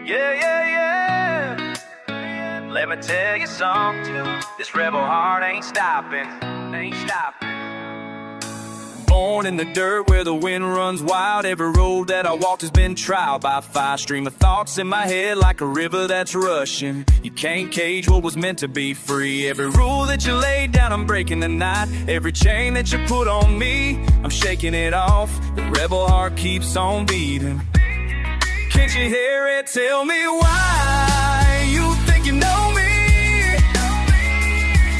Yeah, yeah, yeah. Let me tell you something. This rebel heart ain't stopping. Ain't stopping. Born in the dirt where the wind runs wild. Every road that I walked has been tried by fire. Stream of thoughts in my head like a river that's rushing. You can't cage what was meant to be free. Every rule that you laid down, I'm breaking tonight. Every chain that you put on me, I'm shaking it off. The rebel heart keeps on beating. Can't you hear it? Tell me why you think you know me.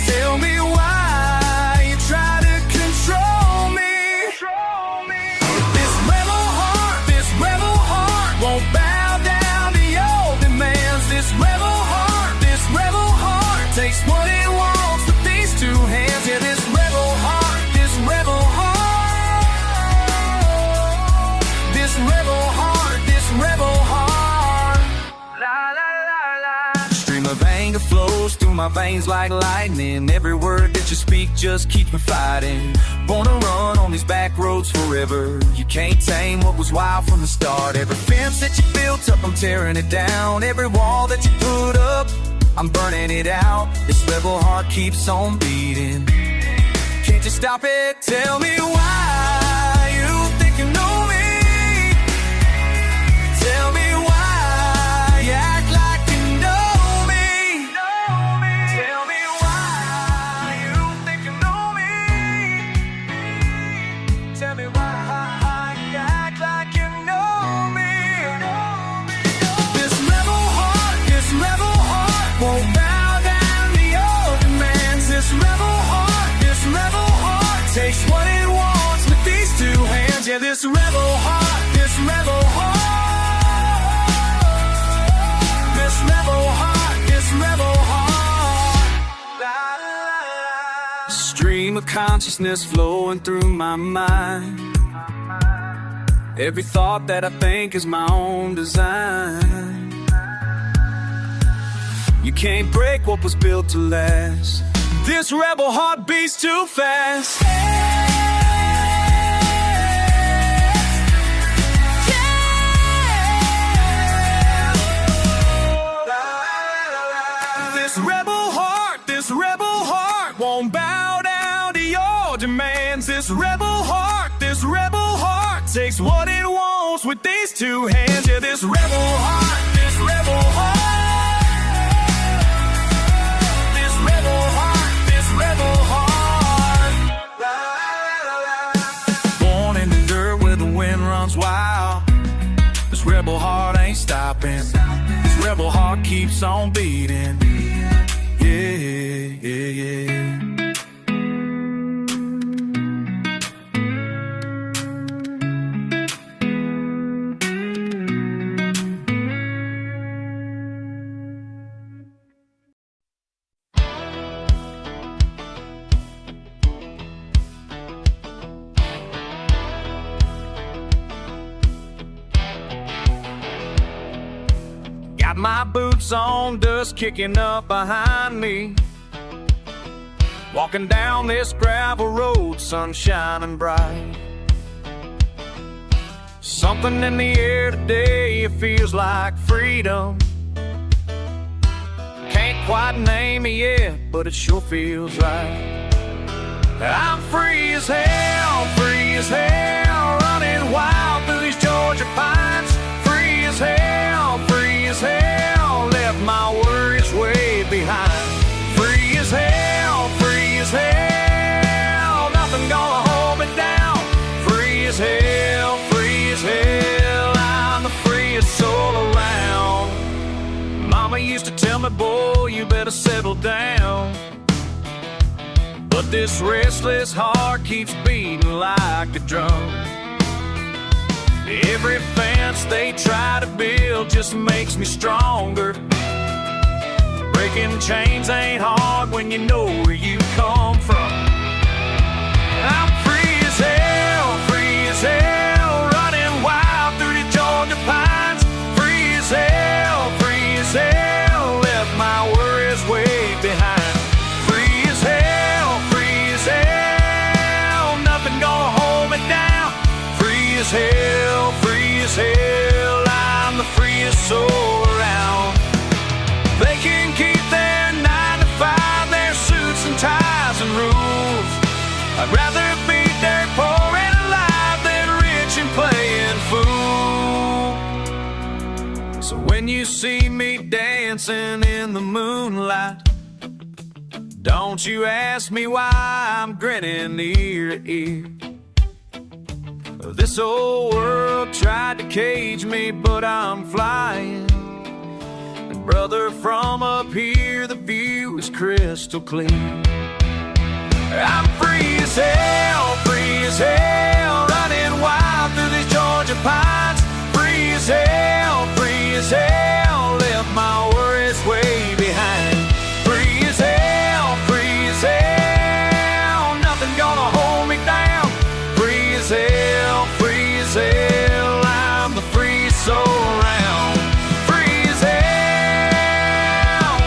Tell me why you try to control me. This rebel heart won't bow down to your demands. This rebel heart takes what it wants with these two hands. Yeah, this rebel heart. La la la la. Stream of anger flows through my veins like lightning. Every word that you speak just keeps me fighting. Born to run on these back roads forever. You can't tame what was wild from the start. Every fence that you built up, I'm tearing it down. Every wall that you put up, I'm burning it out. This rebel heart keeps on beating. Can't you stop it? Tell me why you think you know me. Tell me why you act like you know me. Tell me why you think you know me. Tell me why you act like you know me. This rebel heart won't bow down to your demands. This rebel heart takes what it wants with these two hands. Yeah, this rebel heart. Stream of consciousness flowing through my mind. Every thought that I think is my own design. You can't break what was built to last. This rebel heart beats too fast. This rebel heart won't bow down to your demands. This rebel heart takes what it wants with these two hands. Yeah, this rebel heart. Born in the dirt where the wind runs wild. This rebel heart ain't stopping. This rebel heart keeps on beating. Yeah. Got my boots on, dust kicking up behind me. Walking down this gravel road, sun shining bright. Something in the air today, it feels like freedom. Can't quite name it yet, but it sure feels right. I'm free as hell, running wild through these Georgia pines. Free as hell, left my worries way behind. Free as hell, nothing gonna hold me down. Free as hell, I'm the freest soul around. Mama used to tell me, boy, you better settle down. But this restless heart keeps beating like a drum. Every fence they try to build just makes me stronger. Breaking chains ain't hard when you know where you come from. I'm free as hell, running wild through the Georgia pines. Free as hell, left my worries way behind. Free as hell, nothing gonna hold me down. Free as hell, I'm the freest soul around. So when you see me dancing in the moonlight, don't you ask me why I'm grinning ear to ear. This old world tried to cage me, but I'm flying. And brother, from up here the view is crystal clear. I'm free as hell, running wild through these Georgia pines. Free as hell, left my worries way behind. Free as hell, nothing gonna hold me down. Free as hell, I'm the freest soul around. Free as hell,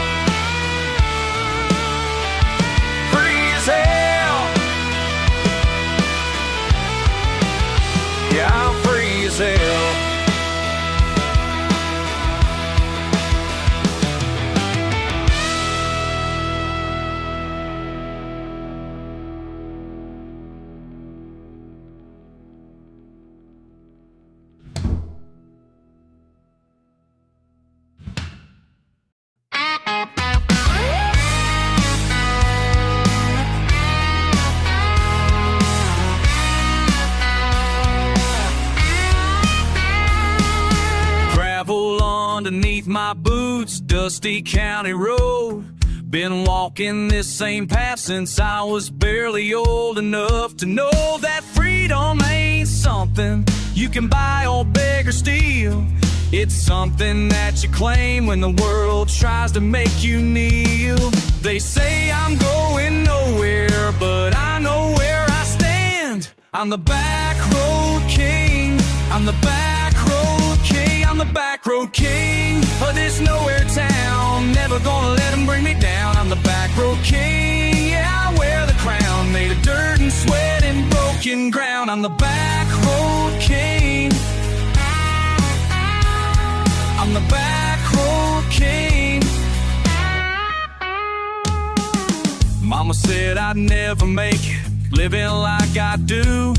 free as hell. Yeah, I'm free as hell. Underneath my boots, dusty county road. Been walking this same path since I was barely old enough to know that freedom ain't something you can buy or beg or steal. It's something that you claim when the world tries to make you kneel. They say I'm going nowhere, but I know where I stand. I'm the back road king. I'm the back road king. I'm the back road king of this nowhere town. Never gonna let them bring me down. I'm the back road king. Yeah, I wear the crown made of dirt and sweat and broken ground. I'm the back road king. I'm the back road king. Mama said I'd never make it living like I do,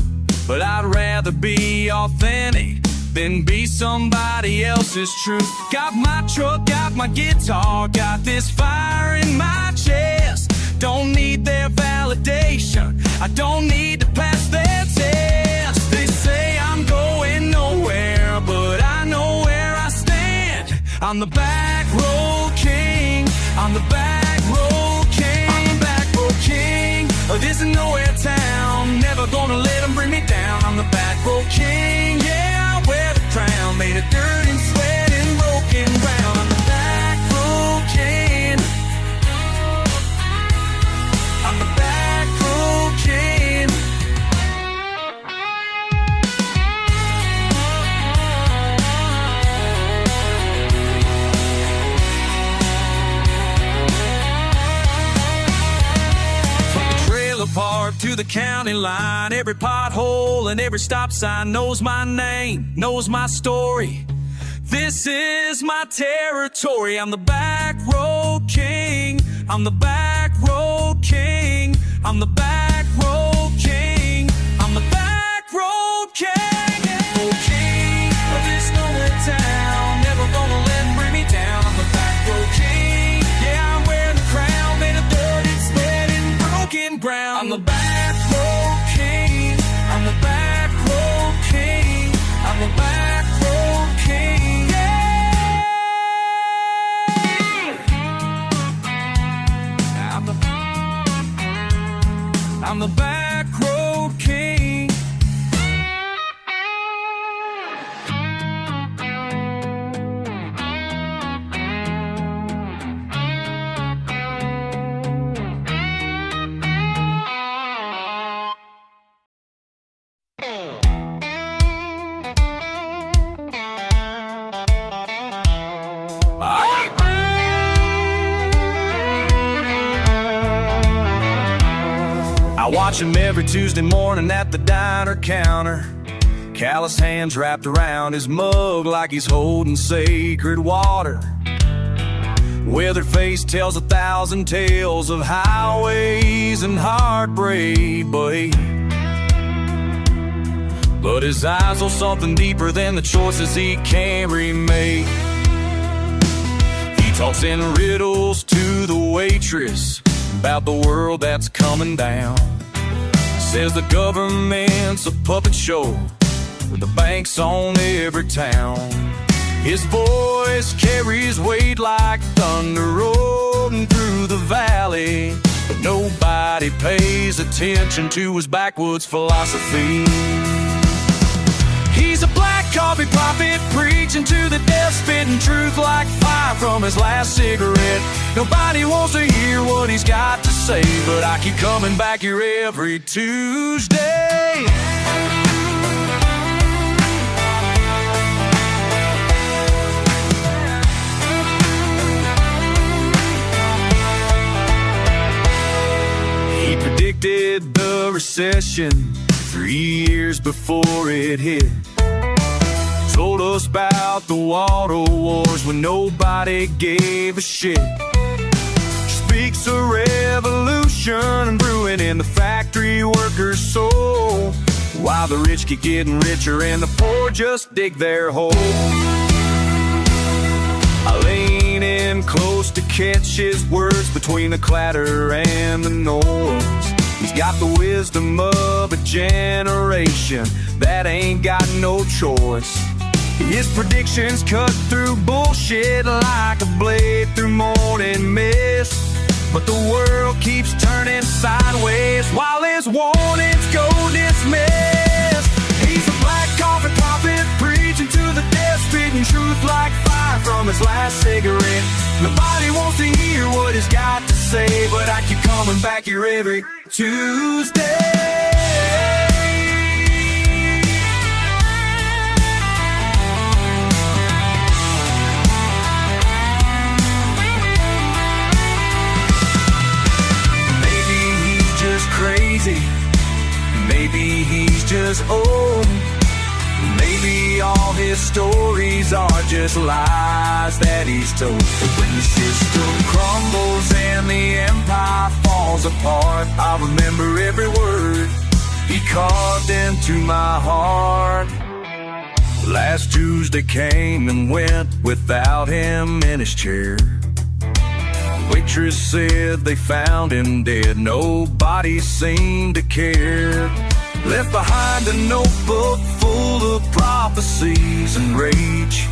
but I'd rather be authentic than be somebody else's truth. Got my truck, got my guitar, got this fire in my chest. Don't need their validation, I don't need to pass their test. They say I'm going nowhere, but I know where I stand. I'm the back road king. I'm the back road king. I'm the back road king of this nowhere town. Never gonna let them bring me down. I'm the back road king. Yeah, I wear the crown made of dirt and sweat and broken ground. I'm the back road king. I'm the back road king. From the trailer park to the county line, every pothole and every stop sign knows my name, knows my story. This is my territory. I'm the back road king. I'm the back road king. I'm the back road king. I'm the back road king. Road king of this nowhere town. Never gonna let them bring me down. I'm the back road king. Yeah, I'm wearing the crown made of dirt and sweat and broken ground. I'm the back road king. I'm the back road king. I'm the back road king. Yeah. I'm the back road king. I watch him every Tuesday morning at the diner counter. Callous hands wrapped around his mug like he's holding sacred water. Withered face tells 1,000 tales of highways and heartbreak, but his eyes hold something deeper than the choices he can't remake. Tossing riddles to the waitress about the world that's coming down. Says the government's a puppet show with the banks on every town. His voice carries weight like thunder rolling through the valley, but nobody pays attention to his backwoods philosophy. He's a black coffee prophet preaching to the deaf, spitting truth like fire from his last cigarette. Nobody wants to hear what he's got to say, but I keep coming back here every Tuesday. He predicted the recession 3 years before it hit. Told us about the water wars when nobody gave a shit. Speaks of revolution brewing in the factory worker's soul, while the rich keep getting richer and the poor just dig their hole. I lean in close to catch his words between the clatter and the noise. He's got the wisdom of a generation that ain't got no choice. His predictions cut through bullshit like a blade through morning mist, but the world keeps turning sideways while his warnings go dismissed. He's a black coffee prophet preaching to the deaf, spitting truth like fire from his last cigarette. Nobody wants to hear what he's got to say, but I keep coming back here every Tuesday. Crazy, maybe he's just old. Maybe all his stories are just lies that he's told. But when the system crumbles and the empire falls apart, I remember every word he carved into my heart. Last Tuesday came and went without him in his chair. Waitress said they found him dead, nobody seemed to care. Left behind a notebook full of prophecies and rage,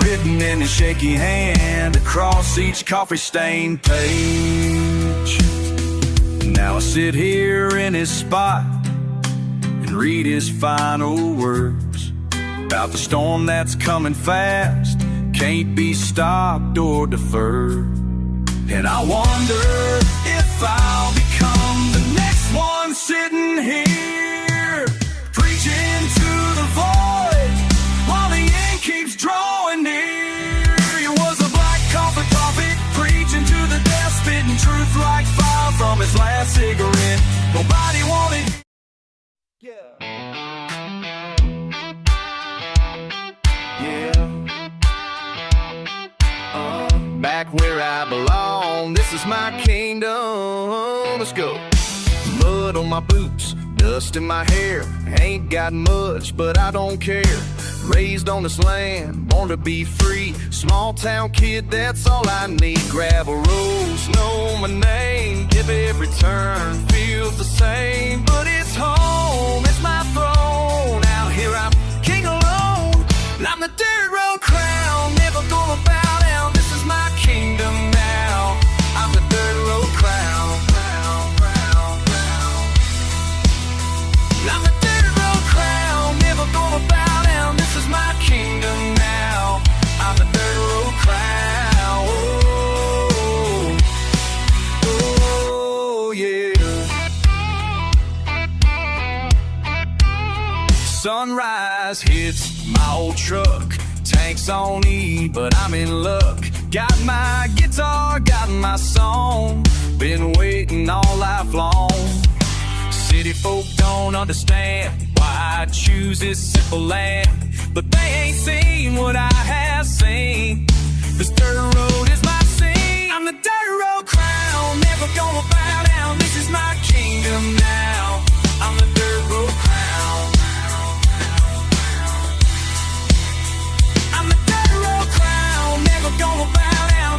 written in his shaky hand across each coffee-stained page. Now I sit here in his spot and read his final words about the storm that's coming fast, can't be stopped or deferred. And I wonder if I'll become the next one sitting here, preaching to the void while the end keeps drawing near. He was a black coffee prophet preaching to the deaf, spitting truth like fire from his last cigarette. Nobody wanted. Yeah. Back where I belong, this is my kingdom. Let's go. Mud on my boots, dust in my hair. Ain't got much, but I don't care. Raised on this land, born to be free. Small town kid, that's all I need. Gravel roads, know my name. Give every turn, feels the same. But it's home, it's my throne. Out here I'm king alone. I'm the dirt road crown, never gonna bow down. This is my kingdom now. I'm the dirt road crown. I'm the dirt road crown, never gonna bow down. This is my kingdom now. I'm the dirt road crown. Oh, yeah. Sunrise hits my old truck, tanks on E, but I'm in luck. Got my guitar, got my song, been waiting all life long. City folk don't understand why I choose this simple land, but they ain't seen what I have seen. This dirt road is my scene. I'm the dirt road crown, never gonna bow down. This is my kingdom now. I'm the dirt road crown. I'm the dirt road crown, never gonna bow down.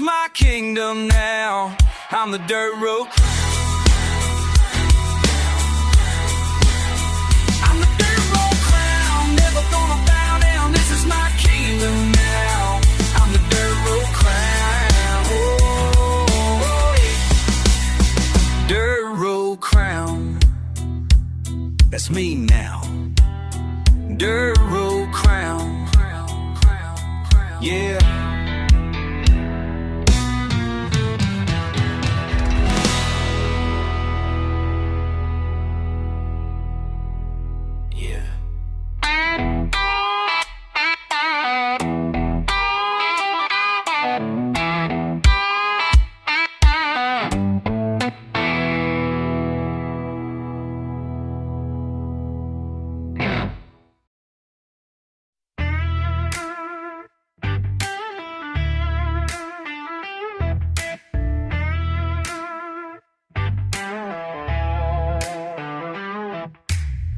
my kingdom now. I'm the dirt road. I'm the dirt road crown, never gonna bow down. This is my kingdom now. I'm the dirt road crown. Oh, yeah. Dirt road crown. That's me now. Dirt road crown. Yeah.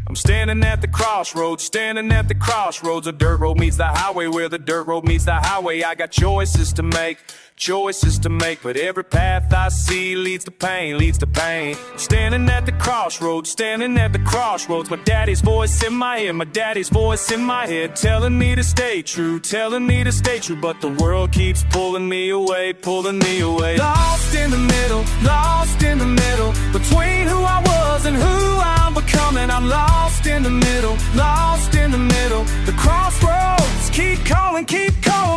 I'm standing at the crossroads, standing at the crossroads. The dirt road meets the highway, where the dirt road meets the highway. I got choices to make, but every path I see leads to pain, leads to pain. I'm standing at the crossroads, standing at the crossroads. My daddy's voice in my head, my daddy's voice in my head, telling me to stay true, telling me to stay true. But the world keeps pulling me away, pulling me away. Lost in the middle, between who I was and who I'm becoming. I'm lost in the middle, lost in the middle. The crossroads keep calling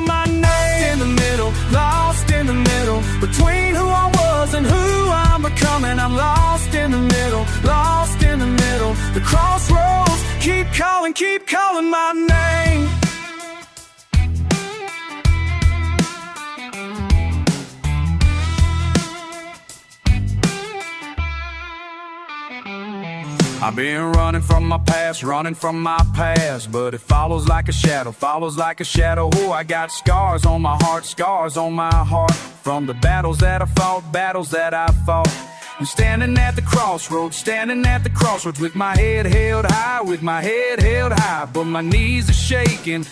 my name. In the middle, lost in the middle, between who I was and who I'm becoming. I'm lost in the middle, lost in the middle. The crossroads keep calling my name. I've been running from my past, but it follows like a shadow, Oh, I got scars on my heart, from the battles that I fought, I'm standing at the crossroads, with my head held high, but my knees are shaking,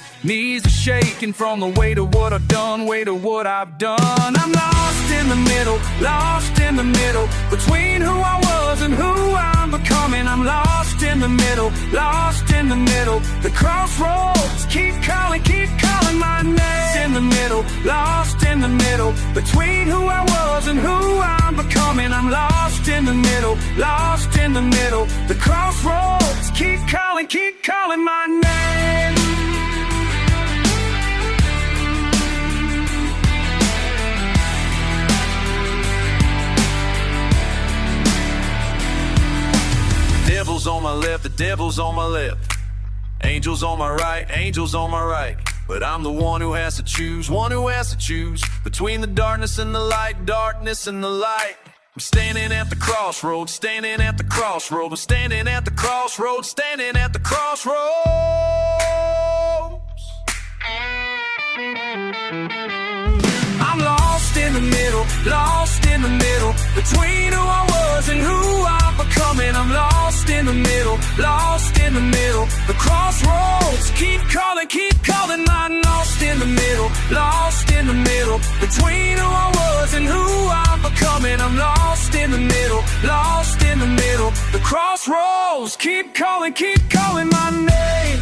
from the weight of what I've done, I'm lost in the middle, between who I was and who I'm becoming. I'm lost in the middle, the crossroads keep calling my name. In the middle, lost in the middle, between who I was and who I'm becoming. I'm lost in the middle, the crossroads keep calling my name. Devil's on my left, the devil's on my left. Angels on my right, but I'm the one who has to choose, between the darkness and the light, I'm standing at the crossroads, I'm standing at the crossroads. I'm lost in the middle, between who I was and who I'm becoming. I'm lost in the middle, the crossroads keep calling my name. Lost in the middle, between who I was and who I'm becoming. I'm lost in the middle, the crossroads keep calling my name.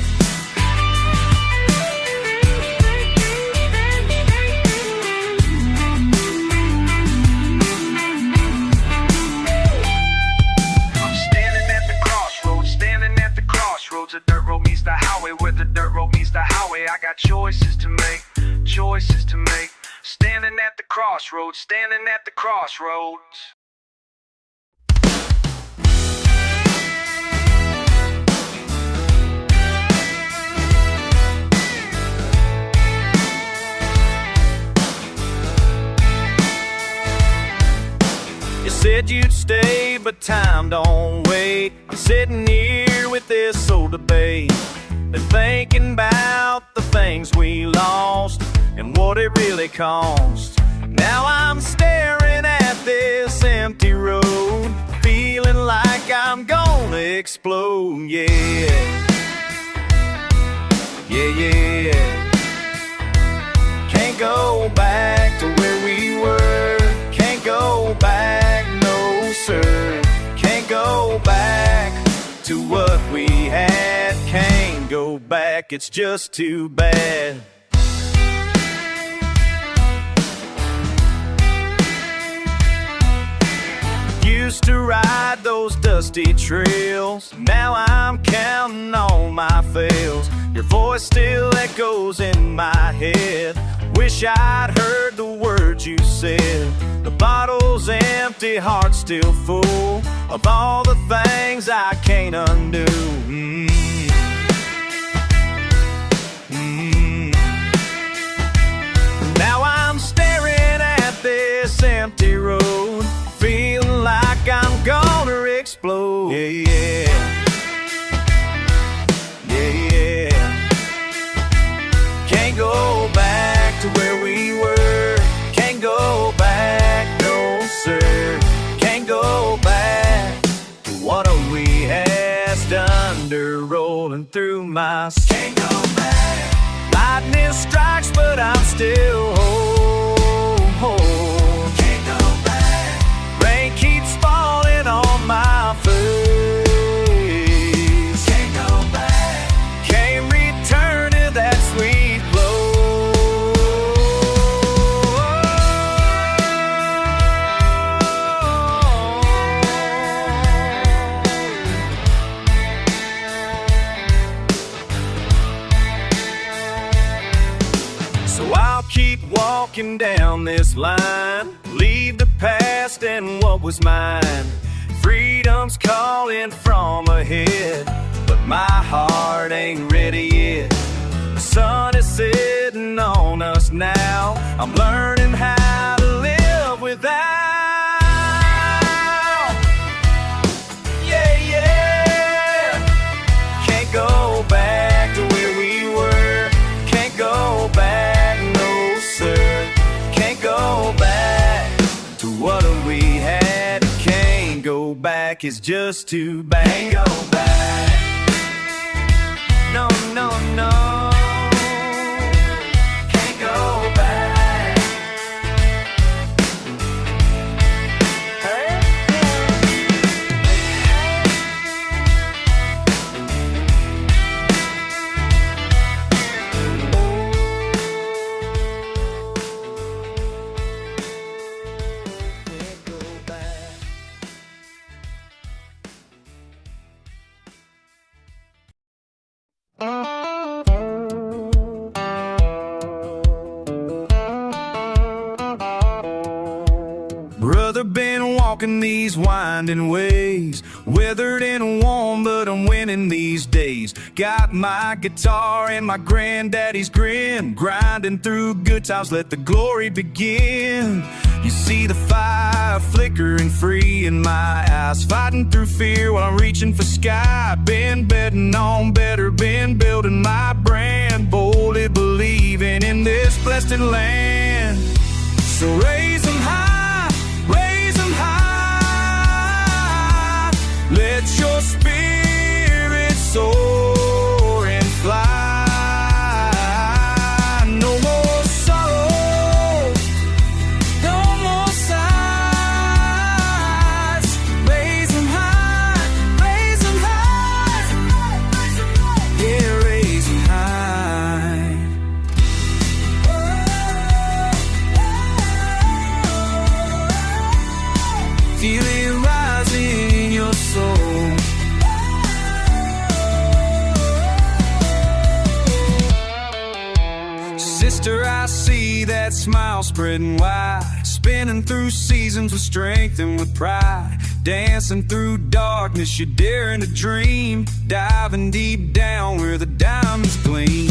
The dirt road meets the highway, where the dirt road meets the highway. I got choices to make, standing at the crossroads, You said you'd stay, but time don't wait. I'm sitting here with this old debate, been thinking about the things we lost and what it really cost. Now I'm staring at this empty road, feeling like I'm gonna explode. Yeah. Can't go back to where we what we had. Can't go back, it's just too bad. Used to ride those dusty trails, now I'm counting all my fails. Your voice still echoes in my head. Wish I'd heard the words you said. The bottle's empty, heart still full of all the things I can't undo. Now I'm staring at this empty road, feeling like I'm gonna explode. Yeah, yeah. Yeah, yeah. Can't go back to where we were. Can't go back, no sir. Can't go back to what we had. Thunder rolling through my skin. Can't go back. Lightning strikes, but I'm still whole. Can't go back. Rain keeps falling on my face. Can't go back. Can't return to that sweet glow. So I'll keep walking down this line, leave the past and what was mine. Freedom's calling from ahead, but my heart ain't ready yet. The sun is sitting on us now. I'm learning how to live without. Yeah, yeah. Can't go back to where we were. Can't go back, no sir. Can't go back to what we had. Can't go back, it's just too bad. Can't go back. No, no, no. Can't go back. Hey. Brother, been walking these winding ways, weathered and warm, but I'm winning these days. Got my guitar and my granddaddy's grin, grinding through good times, let the glory begin. You see the fire flickering free in my eyes, fighting through fear while I'm reaching for sky. Been betting on better, been building my brand, boldly believing in this blessed land. So raise them high, raise them high. Let your spirit soar and fly. No more sorrow, no more sighs. Raise them high, raise them high. Yeah, raise them high. Feel it rising in your soul. Sister, I see that smile spreading wide, spinning through seasons with strength and with pride. Dancing through darkness, you're daring to dream, diving deep down where the diamonds gleam.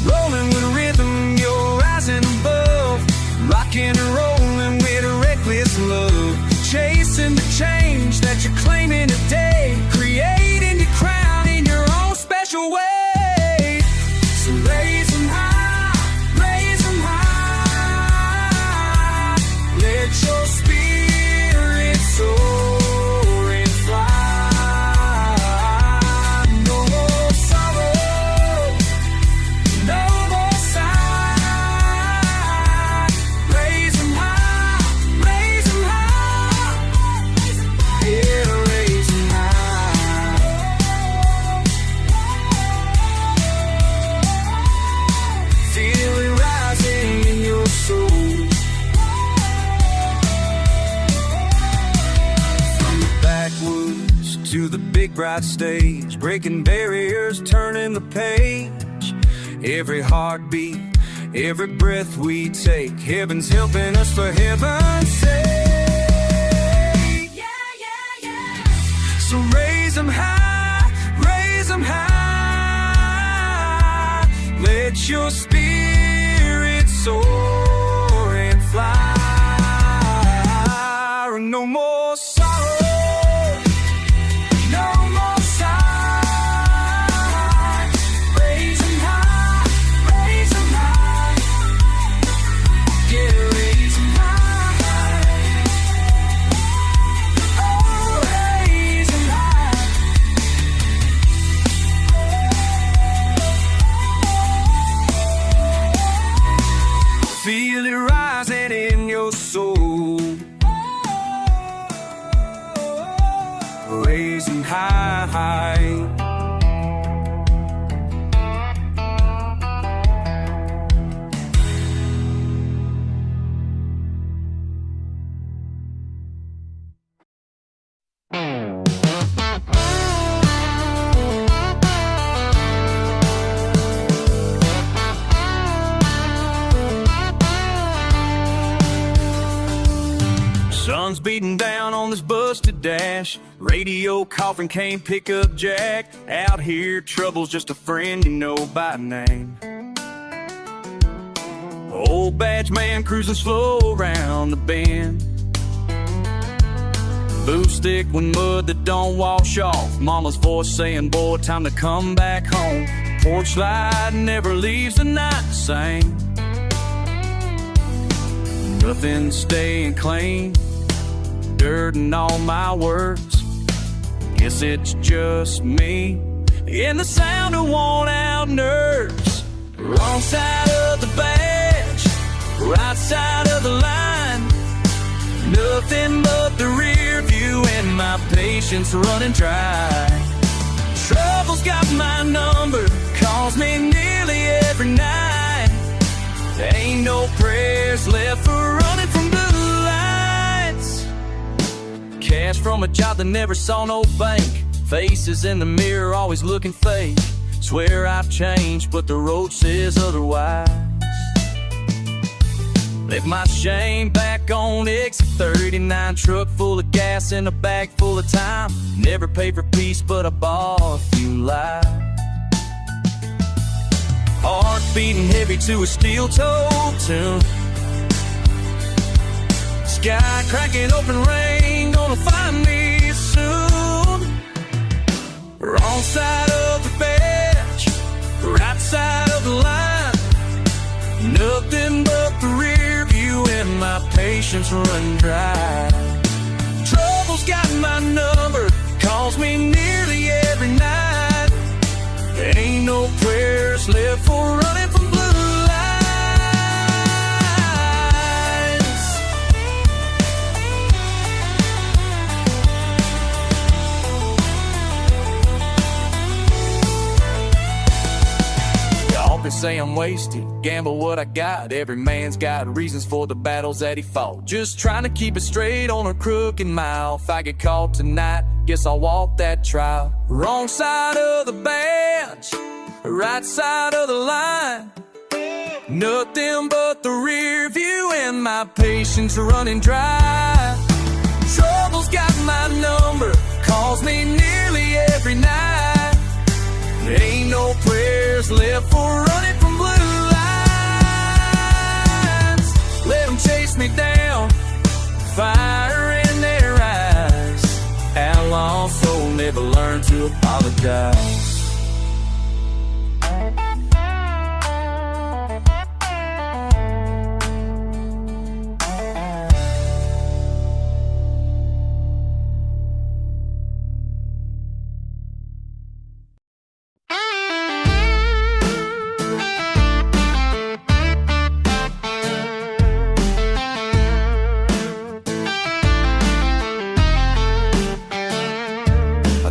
Rolling with rhythm, you're rising above, rocking and rolling with a reckless love. Chasing the change that you're claiming today, creating your crown in your own special way. So raise them high, raise them high. Let your spirit soar and fly. No more sorrow, big bright stage, breaking barriers, turning the page. Every heartbeat, every breath we take, heaven's helping us for heaven's sake. Yeah, yeah, yeah. So raise 'em high, raise 'em high. Let your spirit soar and fly. No more sorrow, no more sighs. Raise 'em high, raise 'em high. Yeah, raise 'em high. Oh, raise 'em high. Feel it rising in your soul, raising high. Sun's beating down on this busted dash. Radio coughing, can't pick up jack. Out here, trouble's just a friend you know by name. Old badge man cruising slow around the bend. Boo stick with mud that don't wash off. Mama's voice saying, boy, time to come back home. Porch light never leaves the night the same. Nothing's staying clean. Dirt in all my words. Guess it's just me and the sound of worn out nerves. Wrong side of the badge, right side of the line. Nothing but the rear view and my patience running dry. Trouble's got my number, calls me nearly every night. There ain't no prayers left for running from blue lights. Cash from a job that never saw no bank. Faces in the mirror always looking fake. Swear I've changed, but the road says otherwise. Left my shame back on exit 39. Truck full of gas and a bag full of time. Never paid for peace, but I bought a few lies. Heart beating heavy to a steel-toed tune. Sky cracking open, rain gonna find me soon. Wrong side of the bench, right side of the line. Nothing but the rear view and my patience run dry. Trouble's got my number, calls me nearly every night. There ain't no prayers left for running from blue lights. Y'all can say I'm wasted, gamble what I got. Every man's got reasons for the battles that he fought. Just trying to keep it straight on a crooked mile. If I get caught tonight, guess I'll walk that trial. Wrong side of the bench, right side of the line. Nothing but the rear view and my patience running dry. Trouble's got my number, calls me nearly every night. There ain't no prayers left for running from blue lights. Let them chase me down, fire in their eyes. Outlaw soul never learned to apologize.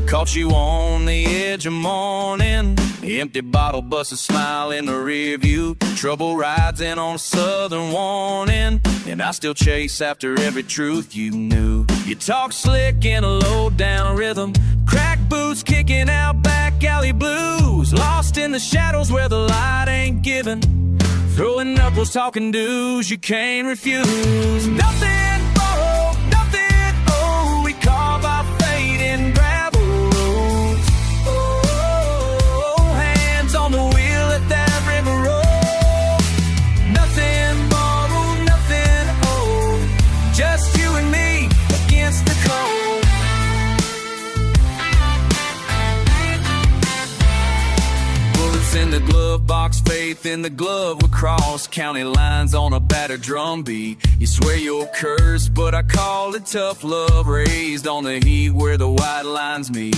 Caught you on the edge of morning. The empty bottle busts a smile in the rear view. Trouble rides in on a southern warning, and I still chase after every truth you knew. You talk slick in a low down rhythm, Crack boots kicking out back alley blues, lost in the shadows where the light ain't given. Throwing knuckles, talking dues you can't refuse. Nothing borrowed, nothing owed. We carve our fate in gravel roads. Oh, hands on the wheel, let that river roll. Nothing borrowed, nothing owed. Just you and me against the cold. Bullets in the glove box, faith in the glove. We cross county lines on a battered drum beat. You swear you'll curse, but I call it tough love. Raised on the heat where the white lines meet.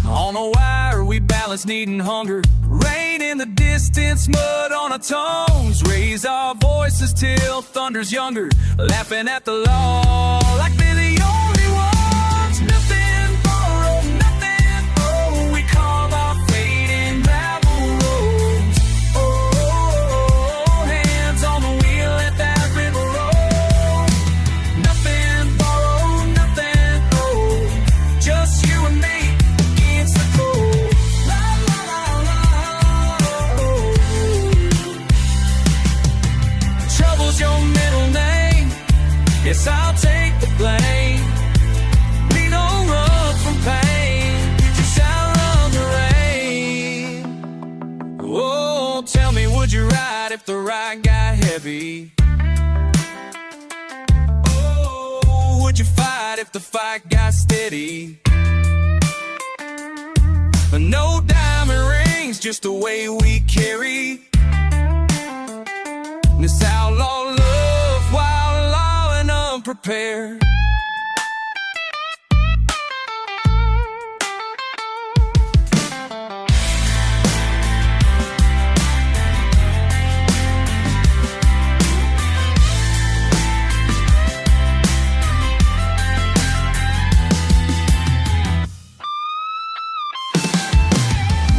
On a wire we balance need and hunger. Rain in the distance, mud on our tongues. Raise our voices till thunder's younger. Laughing at the law like we're the only ones. Nothing borrowed, nothing owed. We carve our fate in gravel roads. Oh, hands on the wheel, let that river roll. Nothing borrowed, nothing owed. Just you and me against the cold. La, la, la, la, oh. Trouble's your middle name. Yes, I'll take the blame. We don't run from pain, just outrun the rain. Oh, tell me, would you ride if the ride got heavy? Oh, would you fight if the fight got steady? No diamond rings, just the way we carry this outlaw love, wild, law, and unprepared.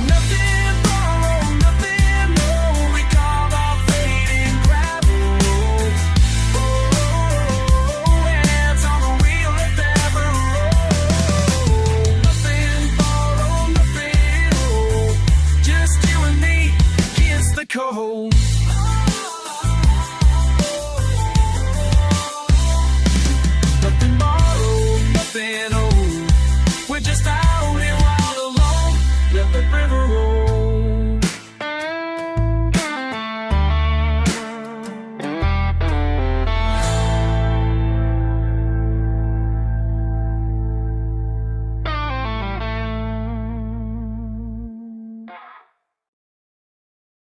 Nothing borrowed, nothing owed. We carve our fate in gravel roads. Oh, hands on the wheel, let that river roll. Nothing borrowed, nothing owed. Just you and me against the cold.